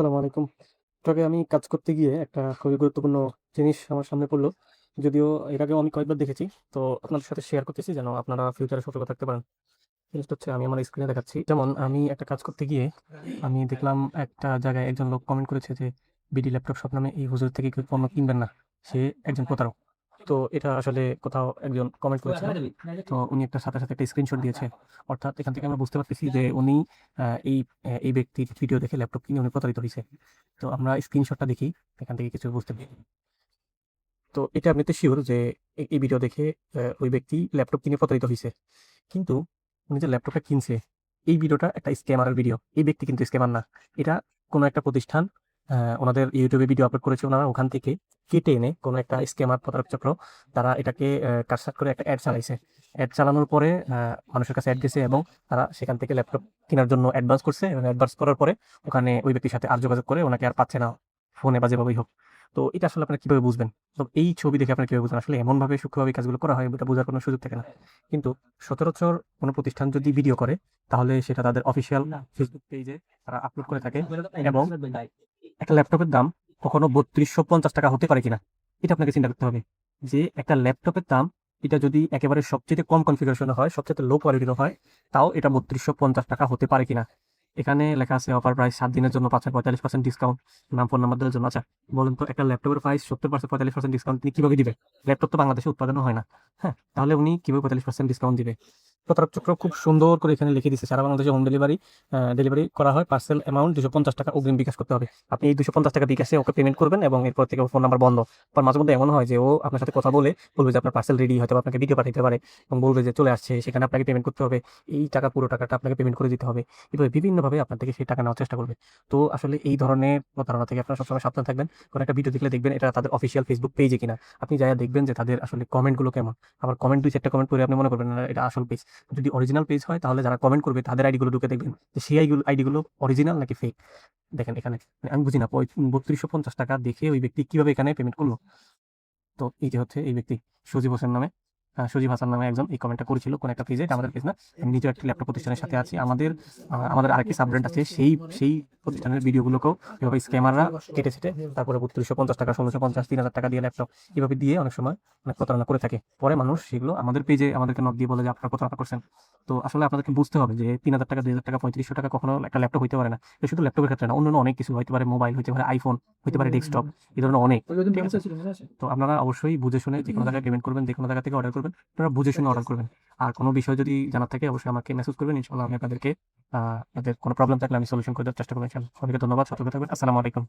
আসসালামু আলাইকুম। একটু আগে আমি কাজ করতে গিয়ে একটা খুবই গুরুত্বপূর্ণ জিনিস আমার সামনে পড়লো। যদিও এর আগেও আমি কয়েকবার দেখেছি। তো আপনাদের সাথে শেয়ার করতেছি যেন আপনারা ফিউচারে সতর্ক থাকতে পারেন। জিনিসটা হচ্ছে আমি আমার স্ক্রিনে দেখাচ্ছি। যেমন আমি একটা কাজ করতে গিয়ে আমি দেখলাম একটা জায়গায় একজন লোক কমেন্ট করেছে যে, "বিডি ল্যাপটপ শপ নামে এই হুজুর থেকে কেউ পণ্য কিনবেন না। সে একজন প্রতারক।" তো এটা আসলে কোথাও একজন কমেন্ট করেছে। তো উনি সাথে একটা স্ক্রিনশট দিয়েছে। অর্থাৎ এখান থেকে আমরা বুঝতে পারতেছি যে উনি আ এই এই ব্যক্তির ভিডিও দেখে ল্যাপটপ কিনে উনি প্রতারিত হইছে। তো আমরা স্ক্রিনশটটা দেখি, এখান থেকে কিছু বুঝতে পারি। তো এটা এমনিতে সিউর যে এই ভিডিও দেখে ওই ব্যক্তি ল্যাপটপ কিনে প্রতারিত হইছে। কিন্তু উনি যে ল্যাপটপটা কিনছে, এই ভিডিওটা একটা স্ক্যামারের ভিডিও। এই ব্যক্তি কিন্তু স্ক্যামার না। এটা কোনো একটা প্রতিষ্ঠান ওনাদের YouTube এ ভিডিও আপলোড করেছে ওনারা ওখান থেকে কেটে এনে কোনো একটা স্ক্যামার প্রতারক চক্র তারা এটাকে কাটছাঁট করে একটা অ্যাড চালাইছে। অ্যাড চালানোর পরে মানুষের কাছে অ্যাড গেছে এবং তারা সেখান থেকে ল্যাপটপ কেনার জন্য অ্যাডভান্স করছে এবং অ্যাডভান্স করার পরে ওখানে ওই ব্যক্তির সাথে আর যোগাযোগ করে ওনাকে আর পাচ্ছে না ফোনে বা যেভাবেই হোক। তো এটা আসলে আপনারা কিভাবে বুঝবেন? তো এই ছবি দেখে আপনারা কিভাবে বুঝবেন? আসলে এমনভাবে সূক্ষ্মভাবে এই কাজগুলো করা হয় এটা বোঝার কোনো সুযোগ থাকে না। কিন্তু সচরাচর কোনো প্রতিষ্ঠান যদি ভিডিও করে তাহলে সেটা তাদের অফিসিয়াল ফেসবুক পেজে তারা আপলোড করে থাকে এবং একটা ল্যাপটপের দাম কখনো ৩২৫০ টাকা হতে পারে কিনা এটা আপনাকে চিন্তা করতে হবে। যে একটা ল্যাপটপের দাম এটা যদি একেবারে সবচেয়ে কম কনফিগারেশন হয়, সবচেয়ে লো কোয়ালিটির হয়, তাও এটা ৩২৫০ টাকা হতে পারে কিনা। এখানে লেখা আছে অফার প্রাইস ৭ দিনের জন্য পাচ্ছেন ৪৫% ডিসকাউন্ট। নাম ফোন নাম্বার দেওয়ার জন্য। আচ্ছা বলুন তো একটা ল্যাপটপের প্রাইস ৭০% ৪৫% ডিসকাউন্ট তিনি কিভাবে দিবে? ল্যাপটপ তো বাংলাদেশে উৎপাদনও হয় না। হ্যাঁ? তাহলে উনি কিভাবে ৪৫% ডিসকাউন্ট দিবে? প্রতারক চক্র খুব সুন্দর করে এখানে লিখে দিছে সারা বাংলাদেশে হোম ডেলিভারি করা হয়। পার্সেল অ্যামাউন্ট ৳২৫০ অগ্রিম বিকাশ করতে হবে। আপনি এই ৳২৫০ বিকাশে ওকে পেমেন্ট করবেন এবং এরপর থেকে ওর ফোন নাম্বার বন্ধ। আবার মাঝে মধ্যে এমন হয় যে ও আপনার সাথে কথা বলে বলবে যে আপনার পার্সেল রেডি, হয়তোবা আপনাকে ভিডিও পাঠাইতে পারে এবং বলবে যে চলে আসছে, সেখানে আপনাকে পেমেন্ট করতে হবে। এই টাকা পুরো টাকাটা আপনাকে পেমেন্ট করে দিতে হবে। এভাবে বিভিন্নভাবে আপনার থেকে সেই টাকা নেওয়ার চেষ্টা করবে। তো আসলে এই ধরনের প্রতারণা থেকে আপনারা সবসময় সাবধান থাকবেন। কোনো একটা ভিডিও দেখলে দেখবেন এটা তাদের অফিসিয়াল ফেসবুক পেজে কিনা। আপনি যাইয়া দেখবেন যে তাদের আসলে কমেন্টগুলো কেমন। আবার কমেন্ট ২-৪ টা কমেন্ট পড়ে আপনি মনে করবেন না এটা আসল পেজ। যদি অরিজিনাল পেজ হয় তাহলে যারা কমেন্ট করবে তাদের আইডিগুলো ঢুকে দেখবেন যে সেই আইডিগুলো অরিজিনাল নাকি ফেক। দেখেন এখানে মানে আমি বুঝি না ৩২৫০ টাকা দেখে ওই ব্যক্তি কিভাবে এখানে পেমেন্ট করলো। তো এই যে হচ্ছে এই ব্যক্তি সজীব হোসেন নামে সজীব হাসান নামে একজন এই কমেন্টটা করেছিল কোন একটা পেজে, এটা আমাদের পেজ না। আমি নিজেও একটা ল্যাপটপ প্রতিষ্ঠানের সাথে আছি। আমাদের আরেকটি সাব ব্র্যান্ড আছে। সেই প্রতিষ্ঠানের ভিডিওগুলোকেও এভাবে স্ক্যামাররা কেটে ছেঁটে তারপরে ৩২৫০ টাকা, ১৬৫০, ৩,০০০ টাকা দিয়ে ল্যাপটপ এভাবে দিয়ে অনেক সময় অনেক প্রতারণা করে থাকে। পরে মানুষ সেগুলো আমাদের পেজে আমাদেরকে নক দিয়ে বলে যে আপনারা প্রতারণা করছেন। তো আসলে আপনাদেরকে বুঝতে হবে যে ৩,০০০ টাকা, ২,০০০ টাকা, ৩৫০০ টাকা কখনো একটা ল্যাপটপ হইতে পারে না। এটা শুধু ল্যাপটপের ক্ষেত্রে না, অন্যান্য অনেক কিছু হইতে পারে, মোবাইল হইতে পারে, আইফোন হইতে পারে, ডেস্কটপ, এই ধরনের অনেক। ঠিক আছে? তো আপনারা অবশ্যই বুঝে শুনে যেকোনো জায়গায় পেমেন্ট করবেন, যেকোনো জায়গা থেকে অর্ডার করবেন। আপনারা বুঝে শুনে অর্ডার করবেন। আর কোনো বিষয় যদি জানার থাকে অবশ্যই আমাকে মেসেজ করবেন। ইনশাআল্লাহ আমি আপনাদের কোনো প্রবলেম থাকলে আমি সলিউশন করে দেওয়ার চেষ্টা করব ইনশাআল্লাহ। সবাইকে ধন্যবাদ। সতর্ক থাকবেন। আসসালামু আলাইকুম।